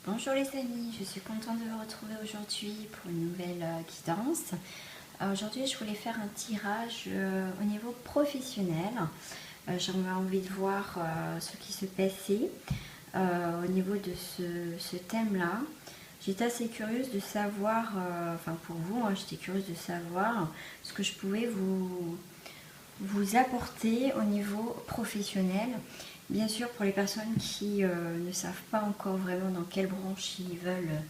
Bonjour les amis, je suis contente de vous retrouver aujourd'hui pour une nouvelle guidance. Aujourd'hui je voulais faire un tirage au niveau professionnel. J'avais envie de voir ce qui se passait au niveau de ce thème-là. J'étais assez curieuse de savoir, enfin pour vous, j'étais curieuse de savoir ce que je pouvais vous apporter au niveau professionnel. Bien sûr, pour les personnes qui ne savent pas encore vraiment dans quelle branche ils veulent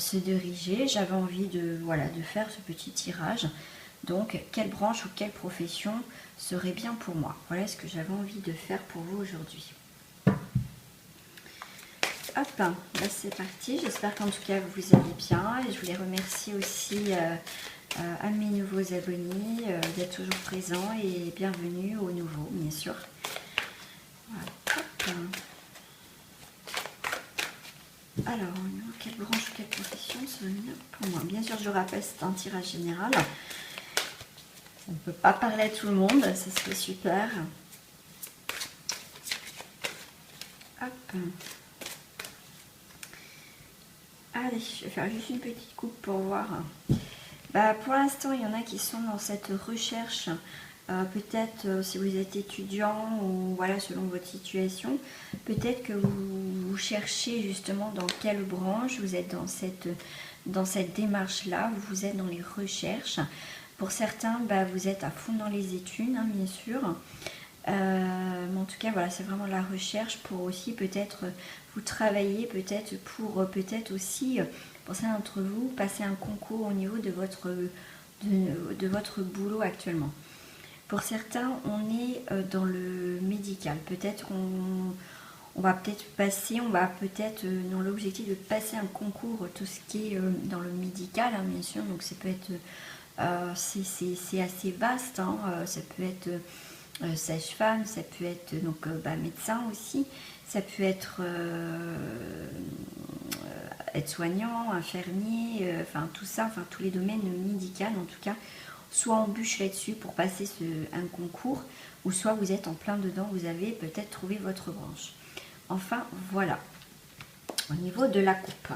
se diriger, j'avais envie de faire ce petit tirage. Donc, quelle branche ou quelle profession serait bien pour moi? Voilà ce que j'avais envie de faire pour vous aujourd'hui. Hop, là c'est parti. J'espère qu'en tout cas vous allez bien. Et je voulais remercier aussi à mes nouveaux abonnés d'être toujours présents et bienvenue aux nouveaux, bien sûr. Voilà. Hop. Alors, quelle branche ou quelle profession serait mieux pour moi? Bien sûr, je rappelle, c'est un tirage général. On ne peut pas parler à tout le monde, ça serait super. Hop. Allez, je vais faire juste une petite coupe pour voir. Pour l'instant, il y en a qui sont dans cette recherche. Peut-être si vous êtes étudiant ou voilà, selon votre situation, peut-être que vous cherchez justement dans quelle branche vous êtes dans cette démarche-là, vous êtes dans les recherches. Pour certains, vous êtes à fond dans les études, bien sûr. Mais en tout cas, voilà, c'est vraiment la recherche pour aussi peut-être vous travailler, peut-être pour peut-être aussi, pour certains d'entre vous, passer un concours au niveau de votre boulot actuellement. Pour certains, on est dans le médical. Peut-être on va peut-être passer, on va peut-être dans l'objectif de passer un concours, tout ce qui est dans le médical, bien sûr. Donc ça peut être, c'est assez vaste. Ça peut être sage-femme, ça peut être donc médecin aussi. Ça peut être aide-soignant, infirmier, enfin tout ça, enfin tous les domaines médicaux en tout cas. Soit on bûche là-dessus pour passer un concours, ou soit vous êtes en plein dedans, vous avez peut-être trouvé votre branche. Enfin, voilà. Au niveau de la coupe.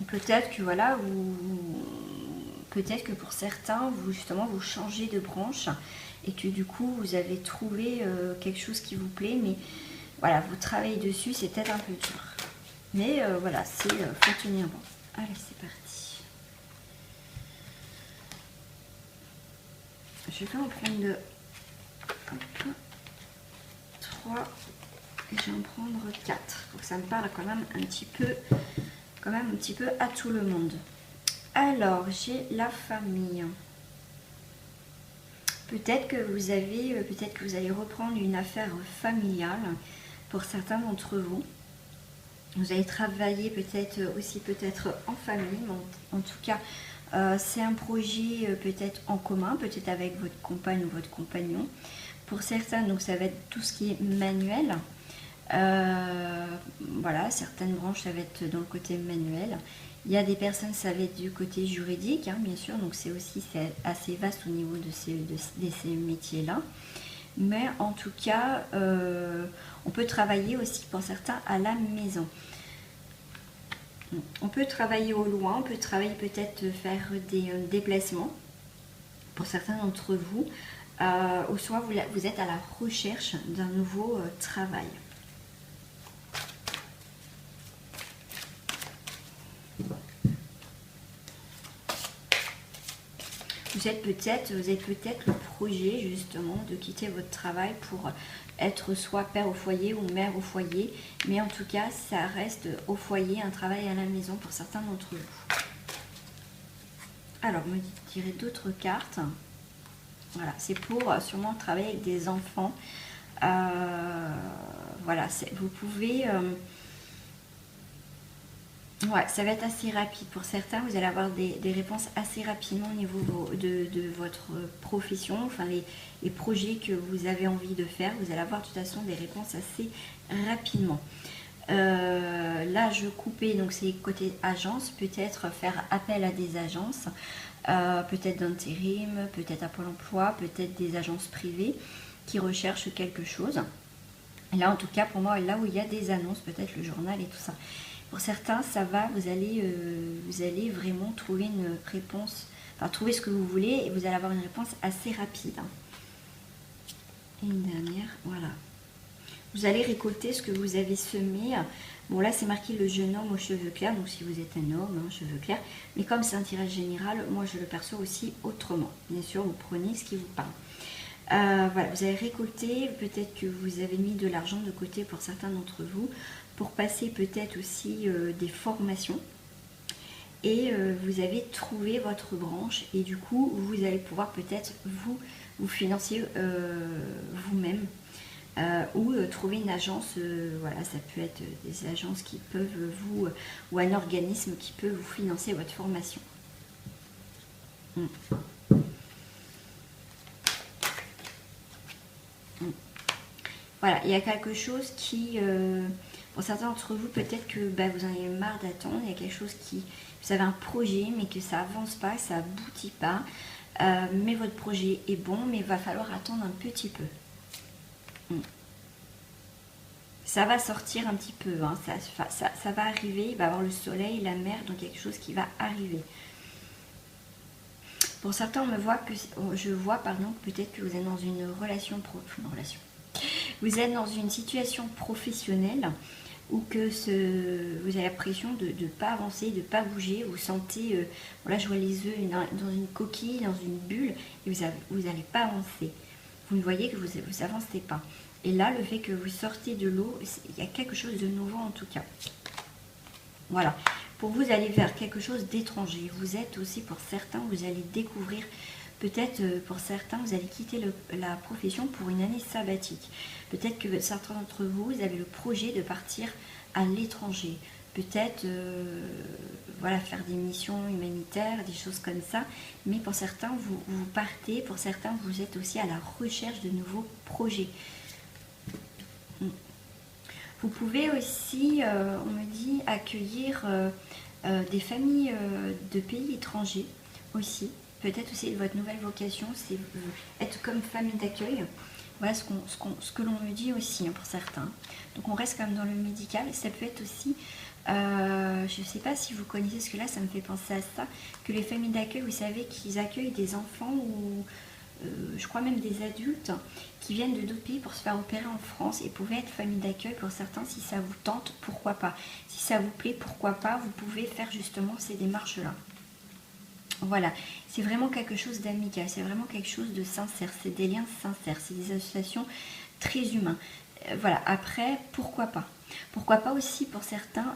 Peut-être que voilà, peut-être que pour certains, vous changez de branche et que du coup, vous avez trouvé quelque chose qui vous plaît, mais voilà, vous travaillez dessus, c'est peut-être un peu dur. Mais voilà, faut tenir bon. Allez, c'est parti. Je vais en prendre 3 et je vais en prendre 4 pour que ça me parle quand même un petit peu à tout le monde. Alors, j'ai la famille. Peut-être que vous allez reprendre une affaire familiale pour certains d'entre vous. Vous allez travailler peut-être en famille, mais en tout cas, c'est un projet peut-être en commun, peut-être avec votre compagne ou votre compagnon. Pour certains, donc ça va être tout ce qui est manuel. Voilà, certaines branches, ça va être dans le côté manuel. Il y a des personnes, ça va être du côté juridique, bien sûr, donc c'est assez vaste au niveau de ces métiers-là. Mais en tout cas, on peut travailler aussi pour certains à la maison. On peut travailler au loin, on peut travailler peut-être faire des déplacements pour certains d'entre vous, ou soit vous êtes à la recherche d'un nouveau travail. Vous avez peut-être le projet justement de quitter votre travail pour être soit père au foyer ou mère au foyer, mais en tout cas ça reste au foyer, un travail à la maison pour certains d'entre vous. Alors, me direz d'autres cartes. Voilà, c'est pour sûrement travailler avec des enfants. Voilà, vous pouvez... ouais, ça va être assez rapide. Pour certains, vous allez avoir des réponses assez rapidement au niveau de votre profession, enfin les projets que vous avez envie de faire. Vous allez avoir de toute façon des réponses assez rapidement. Là, je coupais, donc c'est côté agence, peut-être faire appel à des agences, peut-être d'intérim, peut-être à Pôle emploi, peut-être des agences privées qui recherchent quelque chose. Là, en tout cas, pour moi, là où il y a des annonces, peut-être le journal et tout ça. Pour certains, ça va, vous allez vraiment trouver une réponse, enfin, trouver ce que vous voulez et vous allez avoir une réponse assez rapide. Hein. Et une dernière, voilà. Vous allez récolter ce que vous avez semé. Bon, là, c'est marqué le jeune homme aux cheveux clairs, donc si vous êtes un homme, hein, cheveux clairs. Mais comme c'est un tirage général, moi, je le perçois aussi autrement. Bien sûr, vous prenez ce qui vous parle. Voilà, vous avez récolté, peut-être que vous avez mis de l'argent de côté pour certains d'entre vous, pour passer peut-être aussi des formations. Et vous avez trouvé votre branche et du coup, vous allez pouvoir peut-être vous financer vous-même. Ou trouver une agence, voilà, ça peut être des agences qui peuvent ou un organisme qui peut vous financer votre formation. Voilà, il y a quelque chose qui, pour certains d'entre vous, peut-être que vous en avez marre d'attendre, il y a quelque chose qui, vous avez un projet, mais que ça avance pas, ça aboutit pas, mais votre projet est bon, mais il va falloir attendre un petit peu. Ça va sortir un petit peu, hein, ça va arriver, il va y avoir le soleil, la mer, donc quelque chose qui va arriver. Pour certains, je vois pardon, peut-être que vous êtes dans une relation, vous êtes dans une situation professionnelle ou que vous avez l'impression de ne pas avancer, de ne pas bouger, vous sentez, voilà, je vois les œufs dans une coquille, dans une bulle, et vous n'allez pas avancer. Vous ne voyez que vous n'avancez pas. Et là, le fait que vous sortez de l'eau, il y a quelque chose de nouveau en tout cas. Voilà. Pour vous, aller vers quelque chose d'étranger. Vous êtes aussi, pour certains, vous allez découvrir, peut-être pour certains, vous allez quitter la profession pour une année sabbatique. Peut-être que certains d'entre vous, vous avez le projet de partir à l'étranger. Peut-être voilà, faire des missions humanitaires, des choses comme ça. Mais pour certains, vous partez. Pour certains, vous êtes aussi à la recherche de nouveaux projets. Vous pouvez aussi, on me dit, accueillir des familles de pays étrangers aussi. Peut-être aussi votre nouvelle vocation, c'est être comme famille d'accueil. Voilà ce que l'on me dit aussi hein, pour certains. Donc on reste quand même dans le médical. Ça peut être aussi, je ne sais pas si vous connaissez ce que là, ça me fait penser à ça, que les familles d'accueil, vous savez qu'ils accueillent des enfants ou je crois même des adultes qui viennent de d'autres pays pour se faire opérer en France et pouvaient être famille d'accueil pour certains. Si ça vous tente, pourquoi pas. Si ça vous plaît, pourquoi pas. Vous pouvez faire justement ces démarches-là. Voilà, c'est vraiment quelque chose d'amical, c'est vraiment quelque chose de sincère, c'est des liens sincères, c'est des associations très humaines. Voilà, après, pourquoi pas. Pourquoi pas aussi pour certains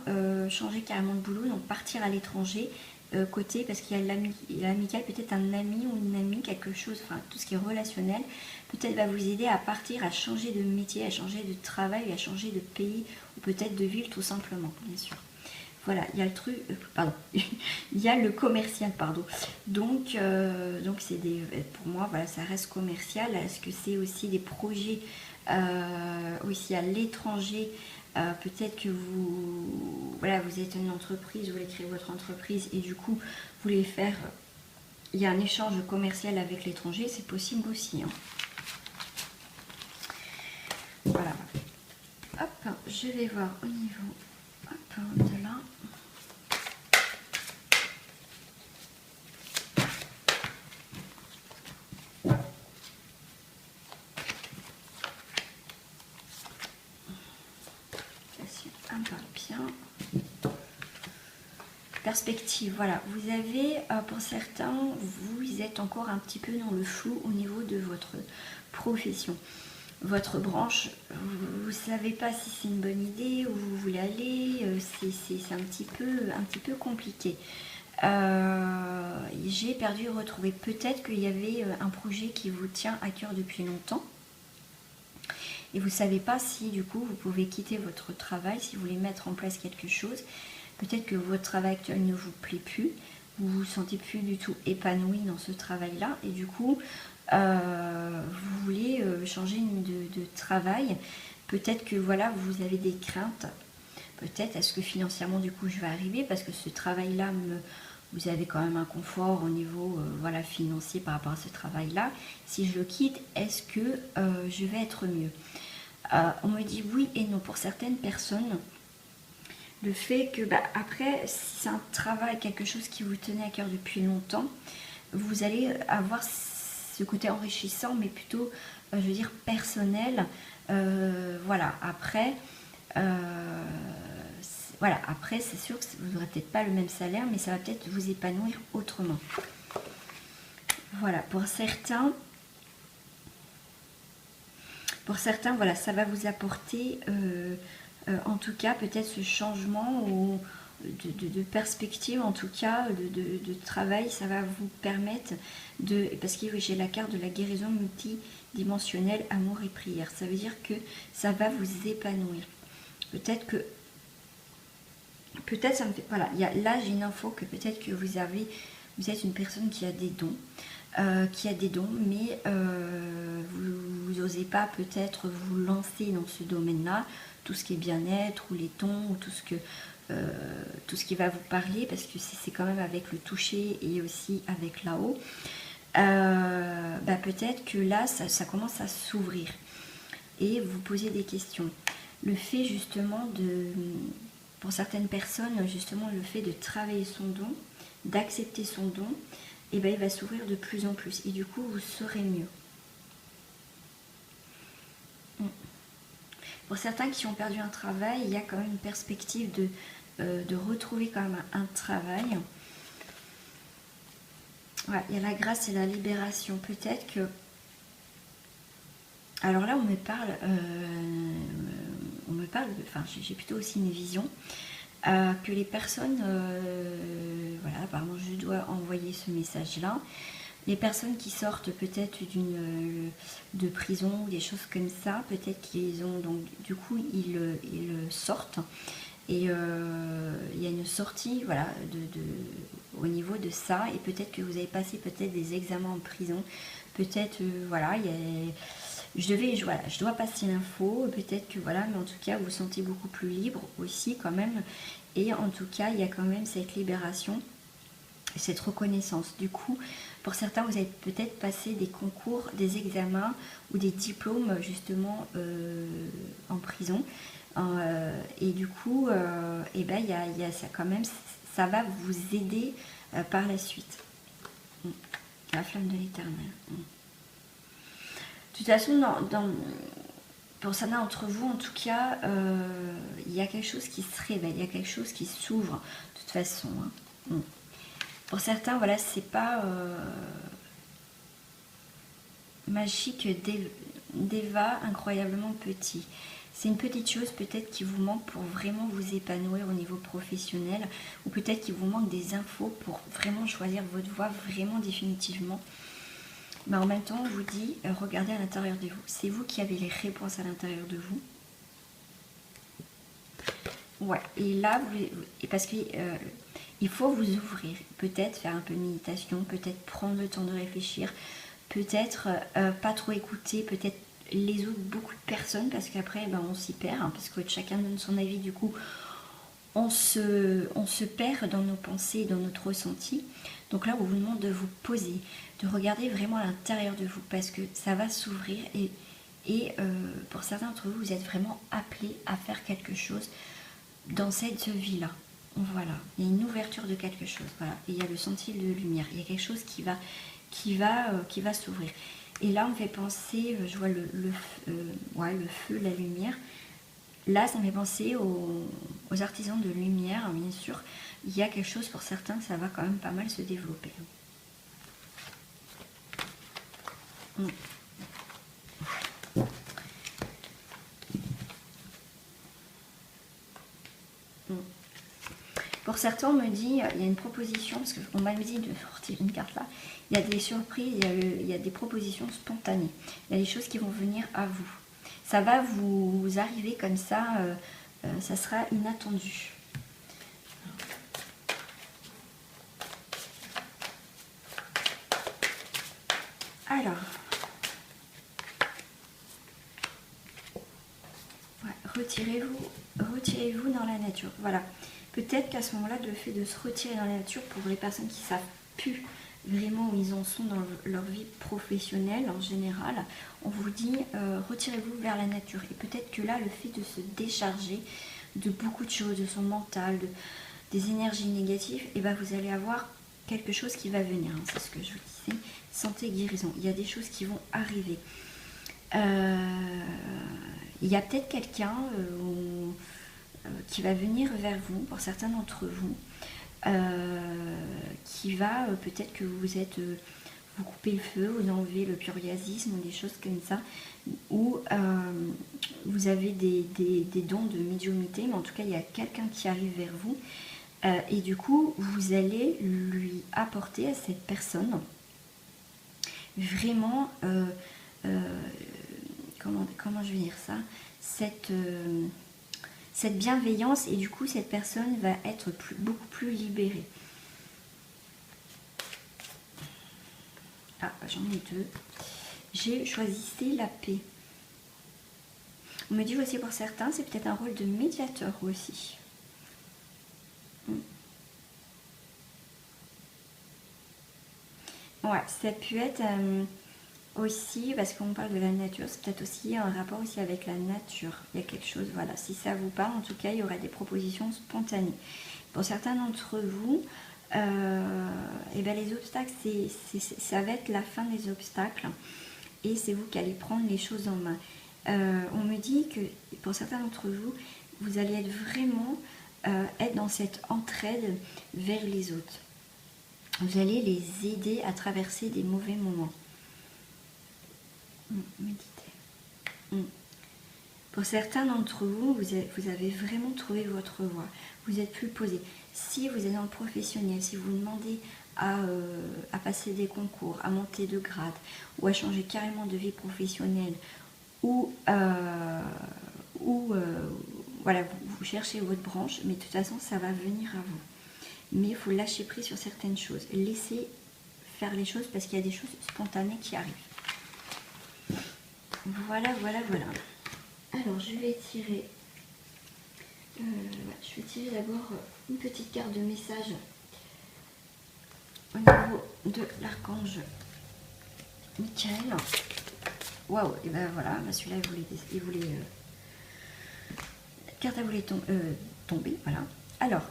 changer carrément de boulot, donc partir à l'étranger, côté, parce qu'il y a l'amical, peut-être un ami ou une amie, quelque chose, enfin tout ce qui est relationnel, peut-être va vous aider à partir, à changer de métier, à changer de travail, à changer de pays, ou peut-être de ville tout simplement, bien sûr. Voilà, il y a le truc, pardon, il y a le commercial, pardon. Donc c'est pour moi, voilà, ça reste commercial. Est-ce que c'est aussi des projets aussi à l'étranger? Peut-être que voilà, vous êtes une entreprise, vous voulez créer votre entreprise et du coup, vous voulez faire, il y a un échange commercial avec l'étranger, c'est possible aussi. Hein. Voilà. Hop, je vais voir au niveau de là. Un peu bien. Perspective, voilà. Vous avez, pour certains, vous êtes encore un petit peu dans le flou au niveau de votre profession. Votre branche, vous ne savez pas si c'est une bonne idée, où vous voulez aller, c'est un petit peu compliqué. J'ai perdu et retrouvé. Peut-être qu'il y avait un projet qui vous tient à cœur depuis longtemps. Et vous ne savez pas si du coup vous pouvez quitter votre travail, si vous voulez mettre en place quelque chose. Peut-être que votre travail actuel ne vous plaît plus, vous ne vous sentez plus du tout épanoui dans ce travail-là. Et du coup, vous voulez changer de travail. Peut-être que voilà, vous avez des craintes. Peut-être est-ce que financièrement du coup je vais arriver parce que ce travail-là, vous avez quand même un confort au niveau voilà, financier par rapport à ce travail-là. Si je le quitte, est-ce que je vais être mieux? On me dit oui et non pour certaines personnes. Le fait que, après, si c'est un travail, quelque chose qui vous tenait à cœur depuis longtemps, vous allez avoir ce côté enrichissant, mais plutôt, je veux dire, personnel. Voilà, après, après, c'est sûr que vous n'aurez peut-être pas le même salaire, mais ça va peut-être vous épanouir autrement. Voilà, pour certains, voilà, ça va vous apporter, en tout cas, peut-être ce changement ou de perspective, en tout cas, de travail. Ça va vous permettre de... Parce que j'ai la carte de la guérison multidimensionnelle, amour et prière. Ça veut dire que ça va vous épanouir. Peut-être que... Peut-être ça me fait... Voilà, là, j'ai une info que peut-être que vous êtes une personne qui a des dons. Mais vous n'osez pas peut-être vous lancer dans ce domaine-là, tout ce qui est bien-être ou les tons ou tout ce qui va vous parler, parce que c'est quand même avec le toucher et aussi avec là-haut. Peut-être que là ça commence à s'ouvrir et vous posez des questions. Le fait justement pour certaines personnes, justement le fait de travailler son don, d'accepter son don, et il va s'ouvrir de plus en plus et du coup vous saurez mieux. Pour certains qui ont perdu un travail, il y a quand même une perspective de retrouver quand même un travail. Ouais, il y a la grâce et la libération. Peut-être que... Alors là, on me parle, enfin j'ai plutôt aussi une vision, que les personnes, voilà, apparemment je dois envoyer ce message-là. Les personnes qui sortent peut-être de prison ou des choses comme ça, peut-être qu'ils ont, donc du coup ils sortent et il y a une sortie, voilà, au niveau de ça, et peut-être que vous avez passé peut-être des examens en prison, peut-être, voilà, je dois passer l'info, peut-être que voilà, mais en tout cas vous vous sentez beaucoup plus libre aussi quand même, et en tout cas il y a quand même cette libération, cette reconnaissance. Du coup, pour certains, vous avez peut-être passé des concours, des examens ou des diplômes justement en prison. Et du coup, il y a ça quand même, ça va vous aider par la suite. La flamme de l'éternel. De toute façon, pour certains d'entre vous, en tout cas, il y a quelque chose qui se révèle, il y a quelque chose qui s'ouvre, de toute façon. Pour certains, voilà, c'est pas magique d'Eva, incroyablement petit. C'est une petite chose peut-être qui vous manque pour vraiment vous épanouir au niveau professionnel, ou peut-être qu'il vous manque des infos pour vraiment choisir votre voie vraiment définitivement. Mais en même temps, je vous dis, regardez à l'intérieur de vous. C'est vous qui avez les réponses à l'intérieur de vous. Ouais, et là, parce que il faut vous ouvrir, peut-être faire un peu de méditation, peut-être prendre le temps de réfléchir, peut-être pas trop écouter, peut-être les autres, beaucoup de personnes, parce qu'après on s'y perd, hein, parce que chacun donne son avis, du coup on se perd dans nos pensées, dans notre ressenti. Donc là, on vous demande de vous poser, de regarder vraiment à l'intérieur de vous, parce que ça va s'ouvrir, et pour certains d'entre vous, vous êtes vraiment appelés à faire quelque chose dans cette vie-là. Voilà, il y a une ouverture de quelque chose, voilà, et il y a le sentier de lumière, il y a quelque chose qui va s'ouvrir. Et là, on me fait penser, je vois le feu, la lumière. Là, ça me fait penser aux artisans de lumière, bien sûr. Il y a quelque chose, pour certains, ça va quand même pas mal se développer. Pour certains, on me dit, il y a une proposition, parce qu'on m'a dit de sortir une carte là, il y a des surprises, il y a des propositions spontanées. Il y a des choses qui vont venir à vous. Ça va vous arriver comme ça, ça sera inattendu. Alors, retirez-vous dans la nature. Voilà. Peut-être qu'à ce moment-là, le fait de se retirer dans la nature, pour les personnes qui ne savent plus vraiment où ils en sont dans leur vie professionnelle en général, on vous dit retirez-vous vers la nature. Et peut-être que là, le fait de se décharger de beaucoup de choses, de son mental, des énergies négatives, et ben vous allez avoir quelque chose qui va venir. Hein, c'est ce que je vous disais, santé, guérison. Il y a des choses qui vont arriver. Il y a peut-être quelqu'un qui va venir vers vous, pour certains d'entre vous, qui va peut-être que vous êtes vous coupez le feu, vous enlevez le psoriasisme ou des choses comme ça, ou vous avez des dons de médiumnité, mais en tout cas il y a quelqu'un qui arrive vers vous, et du coup vous allez lui apporter à cette personne vraiment comment je vais dire ça, cette bienveillance, et du coup cette personne va être beaucoup plus libérée. Ah, j'en ai deux. J'ai choisi la paix. On me dit aussi pour certains, c'est peut-être un rôle de médiateur aussi. Ouais, ça peut être aussi, parce qu'on parle de la nature, c'est peut-être aussi un rapport aussi avec la nature. Il y a quelque chose, voilà, si ça vous parle, en tout cas, il y aura des propositions spontanées. Pour certains d'entre vous, et ben les obstacles, ça va être la fin des obstacles, et c'est vous qui allez prendre les choses en main. On me dit que pour certains d'entre vous, vous allez être vraiment être dans cette entraide vers les autres. Vous allez les aider à traverser des mauvais moments. Méditez. Pour certains d'entre vous, vous avez vraiment trouvé votre voie. Vous êtes plus posé. Si vous êtes dans le professionnel, si vous demandez à passer des concours, à monter de grade, ou à changer carrément de vie professionnelle, ou voilà, vous cherchez votre branche, mais de toute façon, ça va venir à vous. Mais il faut lâcher prise sur certaines choses. Laissez faire les choses parce qu'il y a des choses spontanées qui arrivent. Voilà. Alors, je vais tirer d'abord une petite carte de message au niveau de l'archange Michael. Waouh, et ben voilà, celui-là, il voulait la carte a voulu tomber, voilà. Alors,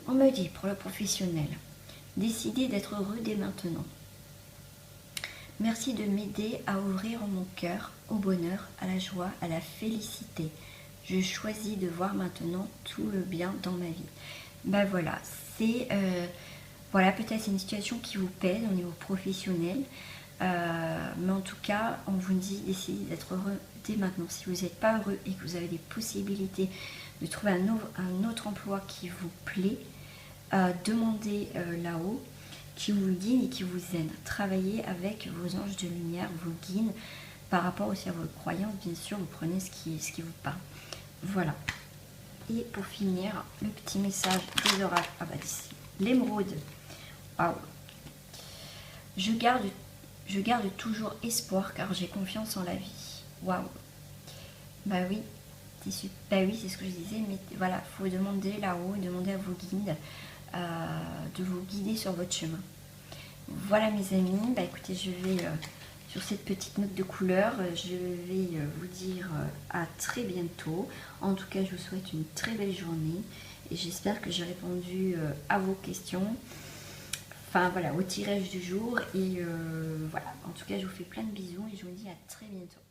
on me dit pour le professionnel, décidez d'être heureux dès maintenant. Merci de m'aider à ouvrir mon cœur au bonheur, à la joie, à la félicité. Je choisis de voir maintenant tout le bien dans ma vie. Ben voilà, c'est voilà, peut-être c'est une situation qui vous pèse au niveau professionnel, mais en tout cas, on vous dit d'essayer d'être heureux dès maintenant. Si vous n'êtes pas heureux et que vous avez des possibilités de trouver un autre emploi qui vous plaît, demandez là-haut, qui vous guide et qui vous aide. Travaillez avec vos anges de lumière, vos guides, par rapport aussi à vos croyances, bien sûr, vous prenez ce qui vous parle. Voilà. Et pour finir, le petit message des oracles. Ah bah d'ici, l'émeraude. Waouh. Je garde toujours espoir car j'ai confiance en la vie. Waouh. Bah oui, c'est super. Bah oui, c'est ce que je disais, mais voilà, il faut demander là-haut, demander à vos guides de vous guider sur votre chemin. Voilà mes amis, bah écoutez, je vais sur cette petite note de couleur, je vais vous dire à très bientôt. En tout cas, je vous souhaite une très belle journée et j'espère que j'ai répondu à vos questions, enfin voilà, au tirage du jour, et voilà, en tout cas je vous fais plein de bisous et je vous dis à très bientôt.